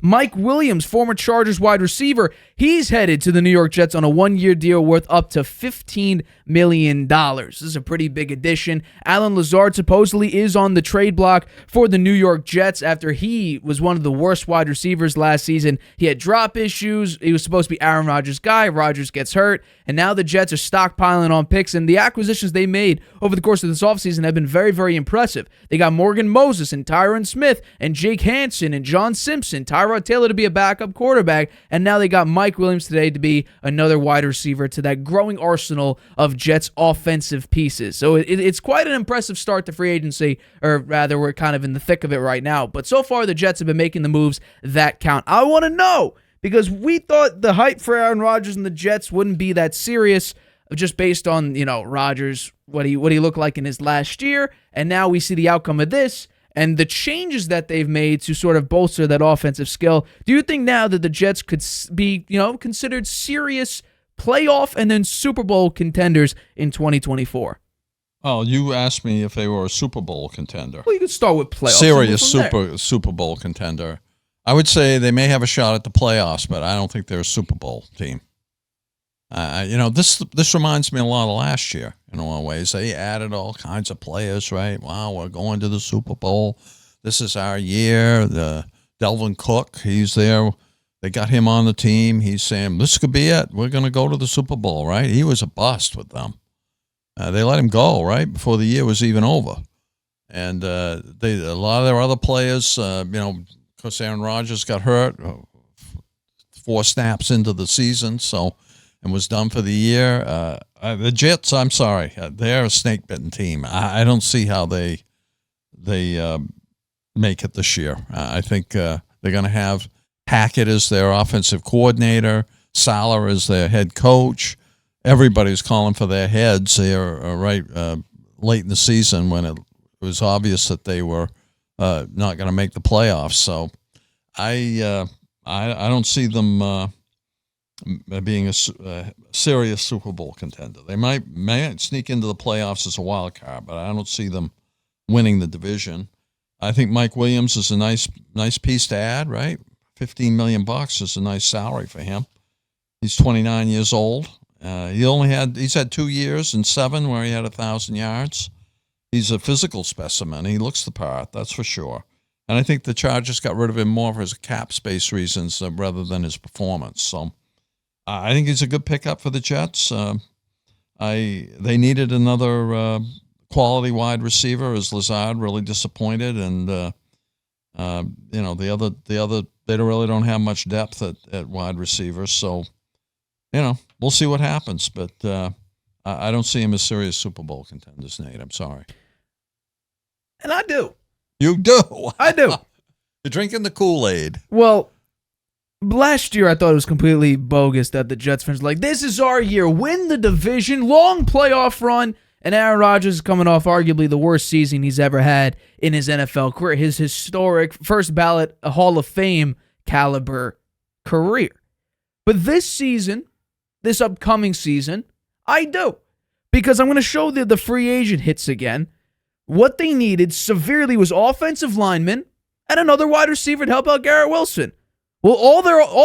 Mike Williams, former Chargers wide receiver, he's headed to the New York Jets on a one-year deal worth up to $15 million. This is a pretty big addition. Allen Lazard supposedly is on the trade block for the New York Jets after he was one of the worst wide receivers last season. He had drop issues. He was supposed to be Aaron Rodgers' guy. Rodgers gets hurt, and now the Jets are stockpiling on picks, and the acquisitions they made over the course of this offseason have been very, very impressive. They got Morgan Moses and Tyron Smith and Jake Hansen and John Simpson, Tyrod Taylor to be a backup quarterback, and now they got Mike Williams today to be another wide receiver to that growing arsenal of Jets offensive pieces. So it's quite an impressive start to free agency, or rather we're kind of in the thick of it right now. But so far the Jets have been making the moves that count. I want to know, because we thought the hype for Aaron Rodgers and the Jets wouldn't be that serious just based on, Rodgers, what he looked like in his last year, and now we see the outcome of this and the changes that they've made to sort of bolster that offensive skill. Do you think now that the Jets could be, considered serious playoff and then Super Bowl contenders in 2024? Oh, you asked me if they were a Super Bowl contender. Well, you could start with playoffs. Serious Super Bowl contender. I would say they may have a shot at the playoffs, but I don't think they're a Super Bowl team. This reminds me a lot of last year in a lot of ways. They added all kinds of players, right? Wow, we're going to the Super Bowl. This is our year. The Delvin Cook, he's there. They got him on the team. He's saying, this could be it. We're going to go to the Super Bowl, right? He was a bust with them. They let him go, right, before the year was even over. And a lot of their other players, of course, Aaron Rodgers got hurt 4 snaps into the season, and was done for the year. The Jets, I'm sorry, they're a snake-bitten team. I don't see how they make it this year. I think they're going to have Hackett as their offensive coordinator, Salah as their head coach. Everybody's calling for their heads here right late in the season when it was obvious that they were not going to make the playoffs. So I don't see them being a serious Super Bowl contender. They might sneak into the playoffs as a wild card, but I don't see them winning the division. I think Mike Williams is a nice piece to add, right? $15 million is a nice salary for him. He's 29 years old. He's had 2 years and 7 where he had 1,000 yards. He's a physical specimen. He looks the part, that's for sure. And I think the Chargers got rid of him more for his cap space reasons rather than his performance. So I think he's a good pickup for the Jets. They needed another quality wide receiver, as Lazard really disappointed, and the other they don't have much depth at wide receiver. So we'll see what happens, but I don't see him as serious Super Bowl contenders, Nate. I'm sorry. And I do. You do? I do. You're drinking the Kool-Aid. Well, last year I thought it was completely bogus that the Jets fans were like, this is our year, win the division, long playoff run, and Aaron Rodgers is coming off arguably the worst season he's ever had in his NFL career, his historic first ballot Hall of Fame caliber career. But this season, this upcoming season, I do. Because I'm going to show the free agent hits again. What they needed severely was offensive linemen and another wide receiver to help out Garrett Wilson. Well, all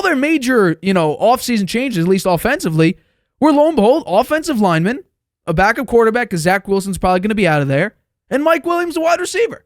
their major, offseason changes, at least offensively, were lo and behold, offensive linemen, a backup quarterback, because Zach Wilson's probably going to be out of there, and Mike Williams, a wide receiver.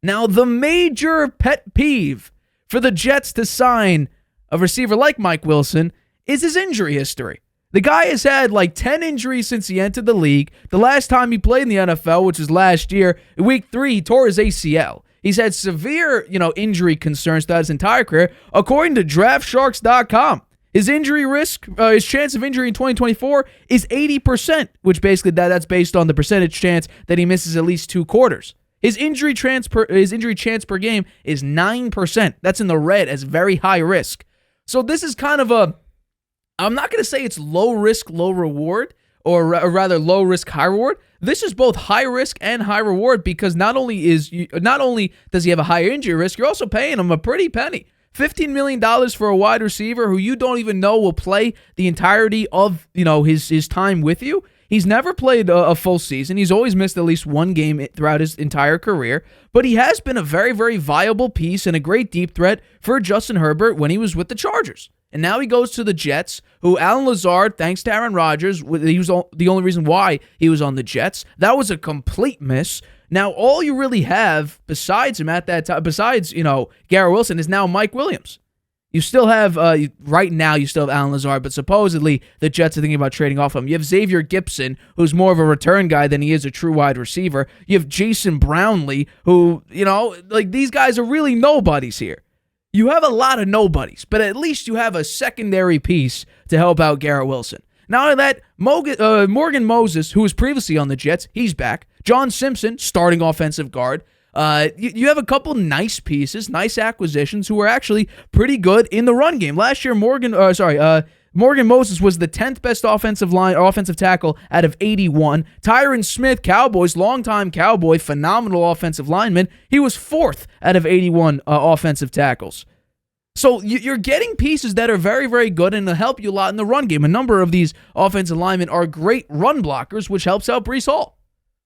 Now, the major pet peeve for the Jets to sign a receiver like Mike Wilson is his injury history. The guy has had like 10 injuries since he entered the league. The last time he played in the NFL, which was last year, in week 3, he tore his ACL. He's had severe, injury concerns throughout his entire career. According to DraftSharks.com, his injury risk, his chance of injury in 2024 is 80%, which basically that's based on the percentage chance that he misses at least 2 quarters. His injury chance per game is 9%. That's in the red as very high risk. So this is kind of I'm not going to say it's low risk, low reward, or rather low risk, high reward. This is both high risk and high reward because not only does he have a higher injury risk, you're also paying him a pretty penny. $15 million for a wide receiver who you don't even know will play the entirety of his time with you. He's never played a full season. He's always missed at least one game throughout his entire career, but he has been a very, very viable piece and a great deep threat for Justin Herbert when he was with the Chargers. And now he goes to the Jets, who Alan Lazard, thanks to Aaron Rodgers, he was the only reason why he was on the Jets. That was a complete miss. Now, all you really have besides him at that time, besides, Garrett Wilson, is now Mike Williams. You still have, right now, you still have Alan Lazard, but supposedly the Jets are thinking about trading off him. You have Xavier Gipson, who's more of a return guy than he is a true wide receiver. You have Jason Brownlee, who, these guys are really nobodies here. You have a lot of nobodies, but at least you have a secondary piece to help out Garrett Wilson. Not only that, Morgan Moses, who was previously on the Jets, he's back. John Simpson, starting offensive guard. You have a couple nice pieces, nice acquisitions who are actually pretty good in the run game. Last year, Morgan Moses was the 10th best offensive tackle out of 81. Tyron Smith, Cowboys, longtime Cowboy, phenomenal offensive lineman. He was 4th out of 81 offensive tackles. So you're getting pieces that are very, very good and will help you a lot in the run game. A number of these offensive linemen are great run blockers, which helps out Breece Hall.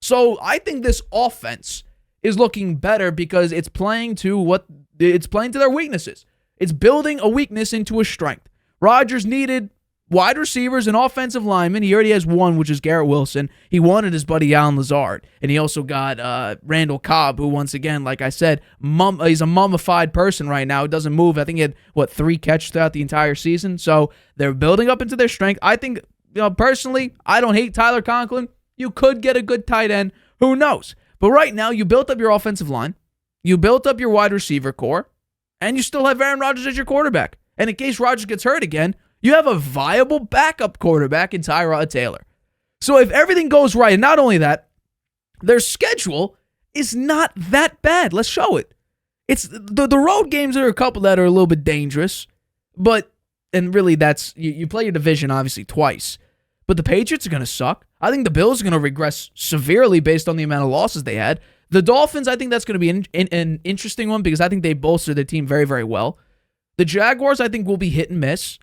So I think this offense is looking better because it's playing to their weaknesses. It's building a weakness into a strength. Rodgers needed wide receivers and offensive linemen. He already has one, which is Garrett Wilson. He wanted his buddy Alan Lazard. And he also got Randall Cobb, who, once again, like I said, he's a mummified person right now. He doesn't move. I think he had, 3 catches throughout the entire season. So they're building up into their strength. I think, personally, I don't hate Tyler Conklin. You could get a good tight end. Who knows? But right now, you built up your offensive line, you built up your wide receiver core, and you still have Aaron Rodgers as your quarterback. And in case Rodgers gets hurt again, you have a viable backup quarterback in Tyrod Taylor. So if everything goes right, and not only that, their schedule is not that bad. Let's show it. It's the road games are a couple that are a little bit dangerous, and really that's, you play your division obviously twice. But the Patriots are going to suck. I think the Bills are going to regress severely based on the amount of losses they had. The Dolphins, I think that's going to be an interesting one because I think they bolstered their team very, very well. The Jaguars, I think, will be hit and miss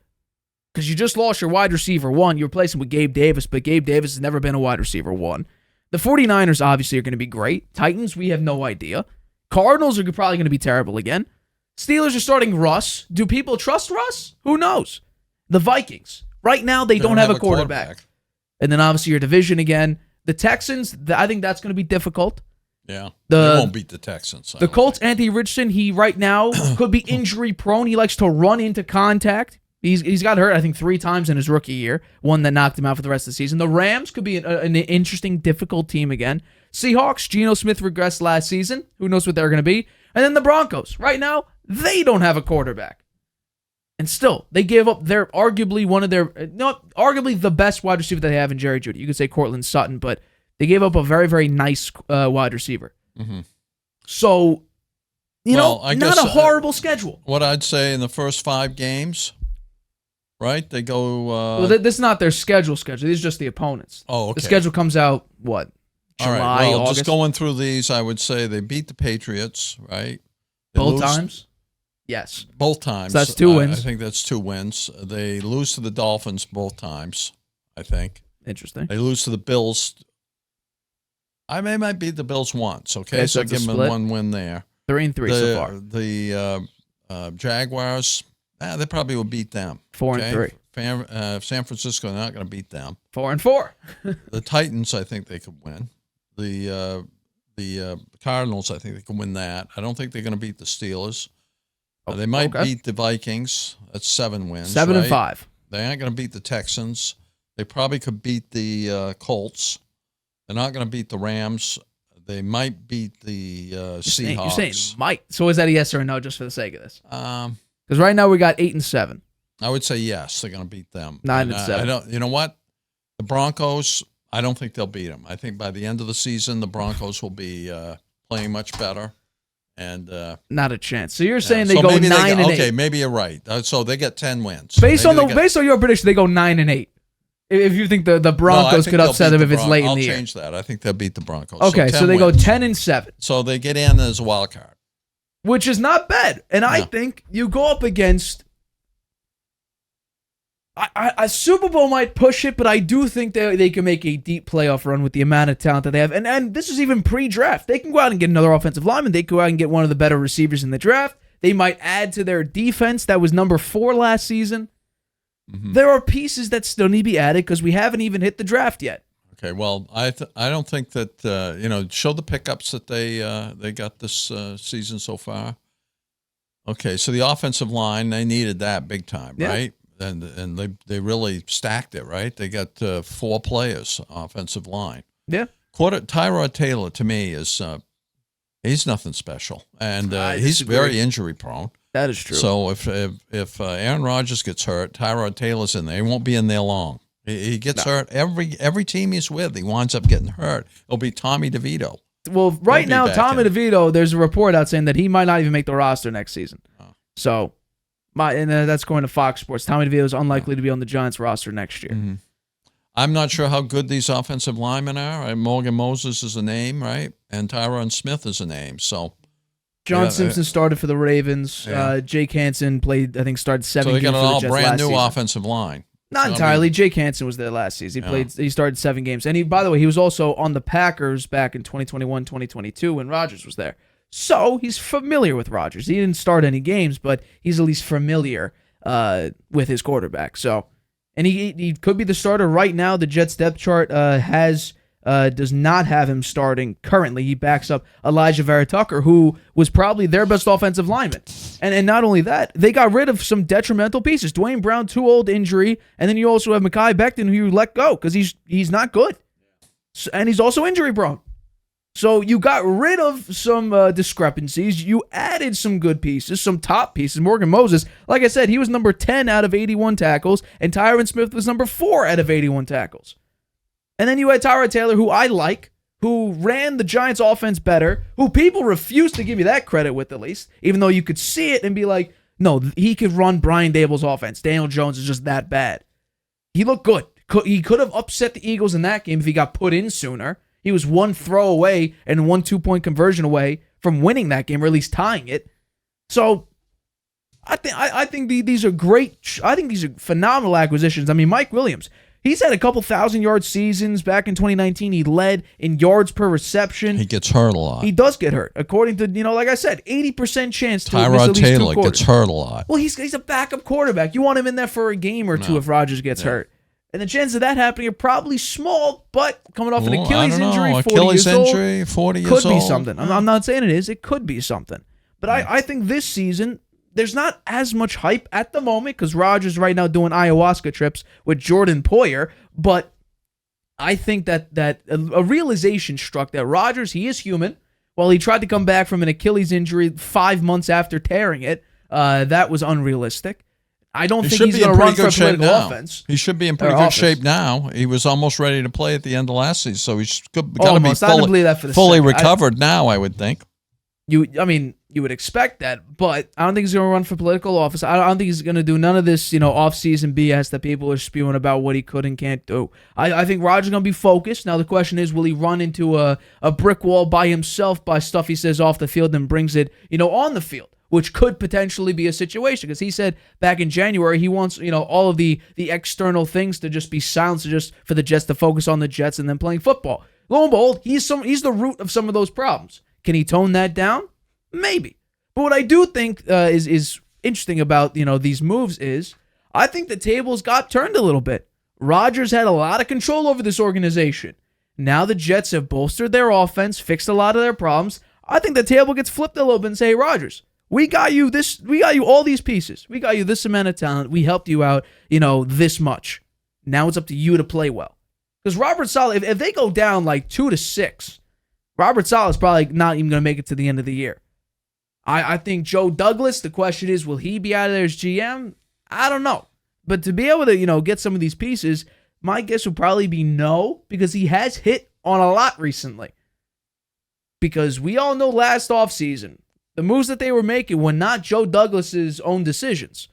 because you just lost your wide receiver one. You replaced him with Gabe Davis, but Gabe Davis has never been a wide receiver one. The 49ers, obviously, are going to be great. Titans, we have no idea. Cardinals are probably going to be terrible again. Steelers are starting Russ. Do people trust Russ? Who knows? The Vikings. Right now, they don't have a quarterback. And then obviously your division again. The Texans, I think that's going to be difficult. Yeah, they won't beat the Texans. The Colts, Anthony Richardson, he right now could be injury prone. He likes to run into contact. He's got hurt, I think, 3 times in his rookie year. One that knocked him out for the rest of the season. The Rams could be an interesting, difficult team again. Seahawks, Geno Smith regressed last season. Who knows what they're going to be? And then the Broncos. Right now, they don't have a quarterback. And still, they gave up arguably the best wide receiver that they have in Jerry Jeudy. You could say Cortland Sutton, but they gave up a very, very nice wide receiver. Mm-hmm. So, not a horrible schedule. What I'd say in the first 5 games, right? They go... well, this is not their schedule. These are just the opponents. Oh, okay. The schedule comes out, July, all right. Well, August? Just going through these, I would say they beat the Patriots, right? Both times? Yes. Both times. So that's 2 wins. I think that's 2 wins. They lose to the Dolphins both times, I think. Interesting. They lose to the Bills. They might beat the Bills once, okay? So give them 1 win there. 3-3 so far. The Jaguars, they probably will beat them. 4-3. San Francisco, they're not going to beat them. 4-4. The Titans, I think they could win. The Cardinals, I think they can win that. I don't think they're going to beat the Steelers. They might beat the Vikings. That's 7 wins. 7-5. They aren't going to beat the Texans. They probably could beat the Colts. They're not going to beat the Rams. They might beat the Seahawks. You're saying might. So is that a yes or a no just for the sake of this? Because right now we got 8-7. I would say yes. They're going to beat them. 9-7. You know what? The Broncos, I don't think they'll beat them. I think by the end of the season, the Broncos will be playing much better. And not a chance. So you're saying they go 9-8. Okay, maybe you're right. So they get 10 wins. Based on your prediction, they go 9-8. If you think the Broncos could upset them if it's late in the year. I'll change that. I think they'll beat the Broncos. Okay, so they go 10-7. So they get in as a wild card, which is not bad. And I think you go up against A Super Bowl might push it, but I do think they can make a deep playoff run with the amount of talent that they have. And this is even pre-draft. They can go out and get another offensive lineman. They can go out and get one of the better receivers in the draft. They might add to their defense that was number 4 last season. Mm-hmm. There are pieces that still need to be added because we haven't even hit the draft yet. Okay, well, I don't think that show the pickups that they got this season so far. Okay, so the offensive line, they needed that big time, right? And they really stacked it, right? They got 4 players offensive line. Yeah. Tyron Taylor to me is he's nothing special, and he's very injury prone. That is true. So if Aaron Rodgers gets hurt, Tyron Taylor's in there. He won't be in there long. He gets hurt every team he's with. He winds up getting hurt. It'll be Tommy DeVito. Well, right now, Tommy DeVito, there's a report out saying that he might not even make the roster next season. Oh. So. That's going to Fox Sports. Tommy DeVito is unlikely to be on the Giants roster next year. Mm-hmm. I'm not sure how good these offensive linemen are. Right? Morgan Moses is a name, right? And Tyron Smith is a name. So John Simpson started for the Ravens. Yeah. Jake Hansen started 7 games for the Jets last season. So they got an all brand new offensive line. Not entirely. Jake Hansen was there last season. He started 7 games. And by the way, he was also on the Packers back in 2021, 2022 when Rodgers was there. So he's familiar with Rodgers. He didn't start any games, but he's at least familiar with his quarterback. So, and he could be the starter right now. The Jets depth chart does not have him starting currently. He backs up Elijah Vera Tucker, who was probably their best offensive lineman. And not only that, they got rid of some detrimental pieces. Dwayne Brown, too old, injury, and then you also have Mekhi Becton, who you let go because he's not good, and he's also injury prone. So you got rid of some discrepancies. You added some good pieces, some top pieces. Morgan Moses, like I said, he was number 10 out of 81 tackles, and Tyron Smith was number 4 out of 81 tackles. And then you had Tyron Taylor, who I like, who ran the Giants' offense better, who people refuse to give you that credit with, at least, even though you could see it and be like, no, he could run Brian Dable's offense. Daniel Jones is just that bad. He looked good. He could have upset the Eagles in that game if he got put in sooner. He was 1 throw away and 1 2-point conversion away from winning that game, or at least tying it. So I think these are great. I think these are phenomenal acquisitions. I mean, Mike Williams, he's had a couple 1,000-yard seasons. Back in 2019, he led in yards per reception. He gets hurt a lot. He does get hurt. According to, like I said, 80% chance to miss Tyrod at least Taylor 2 quarters. gets hurt a lot. Well, he's a backup quarterback. You want him in there for a game or two if Rodgers gets hurt. And the chances of that happening are probably small, but coming off an Achilles injury, 40 years old, could be something. I'm not saying it is. It could be something. But I think this season, there's not as much hype at the moment because Rodgers right now doing ayahuasca trips with Jordan Poyer. But I think that a realization struck that Rodgers, he is human. While he tried to come back from an Achilles injury 5 months after tearing it, that was unrealistic. I don't think he's going to run for a political offense. He should be in pretty good shape now. He was almost ready to play at the end of last season, so he's got to be fully recovered now, I would think. You would expect that, but I don't think he's going to run for political office. I don't think he's going to do none of this, off-season BS that people are spewing about what he could and can't do. I think Rodgers is going to be focused. Now, the question is, will he run into a brick wall by himself by stuff he says off the field and brings it, on the field? Which could potentially be a situation, because he said back in January he wants, all of the external things to just be silenced, just for the Jets to focus on the Jets and then playing football. Lo and behold, he's the root of some of those problems. Can he tone that down? Maybe. But what I do think is interesting about these moves is I think the tables got turned a little bit. Rodgers had a lot of control over this organization. Now the Jets have bolstered their offense, fixed a lot of their problems. I think the table gets flipped a little bit and say, hey, Rodgers, we got you all these pieces. We got you this amount of talent. We helped you out, this much. Now it's up to you to play well. Because Robert Saleh, if they go down like 2-6, Robert Saleh is probably not even going to make it to the end of the year. I think Joe Douglas, the question is, will he be out of there as GM? I don't know. But to be able to, get some of these pieces, my guess would probably be no, because he has hit on a lot recently. Because we all know last offseason, the moves that they were making were not Joe Douglas's own decisions.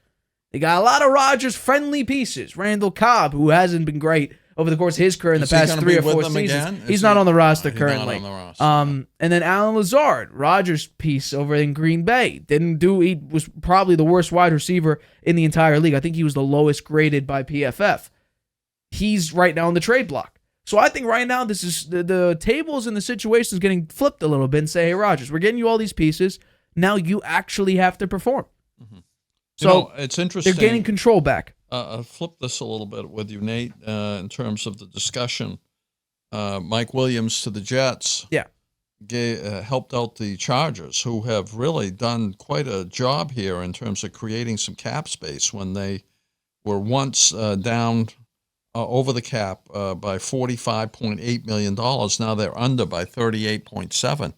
They got a lot of Rodgers-friendly pieces. Randall Cobb, who hasn't been great over the course of his career in the Is he past gonna 3 be or 4 with them seasons. again? He's not on the roster He's not currently. on the roster. And then Alan Lazard, Rodgers' piece over in Green Bay, he was probably the worst wide receiver in the entire league. I think he was the lowest graded by PFF. He's right now on the trade block. So I think right now this is the tables and the situation is getting flipped a little bit and say, hey, Rodgers, we're getting you all these pieces. Now you actually have to perform. Mm-hmm. So it's interesting. They're gaining control back. I'll flip this a little bit with you, Nate, in terms of the discussion. Mike Williams to the Jets helped out the Chargers, who have really done quite a job here in terms of creating some cap space when they were once down over the cap by $45.8 million. Now they're under by $38.7.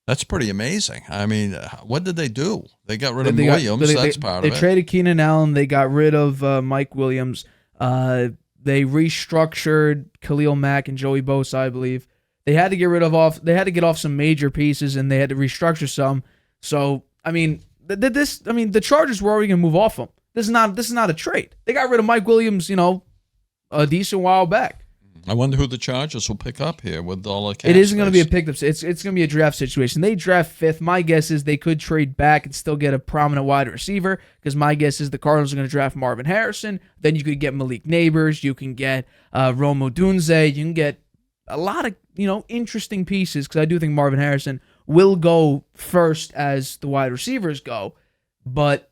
That's pretty amazing. I mean, what did they do? They got rid of Williams. That's part of it. They traded Keenan Allen. They got rid of Mike Williams. They restructured Khalil Mack and Joey Bosa, I believe. They had to get off some major pieces, and they had to restructure some. So, I mean, the Chargers were already going to move off them. This is not a trade. They got rid of Mike Williams, a decent while back. I wonder who the Chargers will pick up here with all the cap It isn't going to be a space. pickup. It's going to be a draft situation. They draft 5th. My guess is they could trade back and still get a prominent wide receiver, because my guess is the Cardinals are going to draft Marvin Harrison. Then you could get Malik Neighbors. You can get Rome Odunze. You can get a lot of interesting pieces, because I do think Marvin Harrison will go first as the wide receivers go, but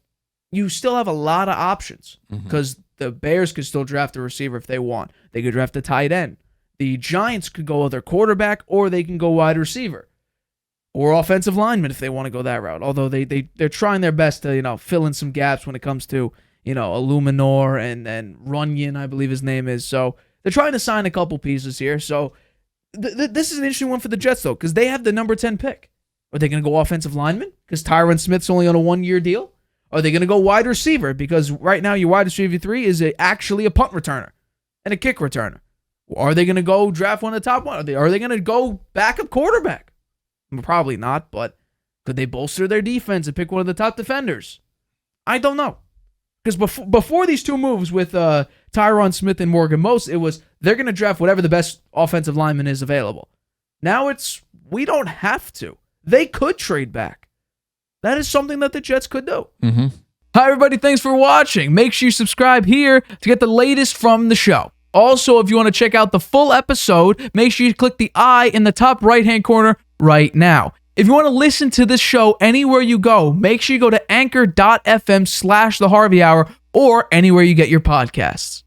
you still have a lot of options, because the Bears could still draft a receiver if they want. They could draft a tight end. The Giants could go either quarterback, or they can go wide receiver, or offensive lineman if they want to go that route. Although they're trying their best to fill in some gaps when it comes to Illuminor and Runyon, I believe his name is. So they're trying to sign a couple pieces here. So this is an interesting one for the Jets though, because they have the number 10 pick. Are they going to go offensive lineman because Tyron Smith's only on a 1-year deal? Are they going to go wide receiver? Because right now your wide receiver 3 is actually a punt returner and a kick returner. Are they going to go draft one of the top one? Are they going to go backup quarterback? Probably not, but could they bolster their defense and pick one of the top defenders? I don't know. Because before these two moves with Tyron Smith and Morgan Mose, it was they're going to draft whatever the best offensive lineman is available. Now it's we don't have to. They could trade back. That is something that the Jets could do. Mm-hmm. Hi, everybody. Thanks for watching. Make sure you subscribe here to get the latest from the show. Also, if you want to check out the full episode, make sure you click the I in the top right-hand corner right now. If you want to listen to this show anywhere you go, make sure you go to anchor.fm/The Harvey Hour or anywhere you get your podcasts.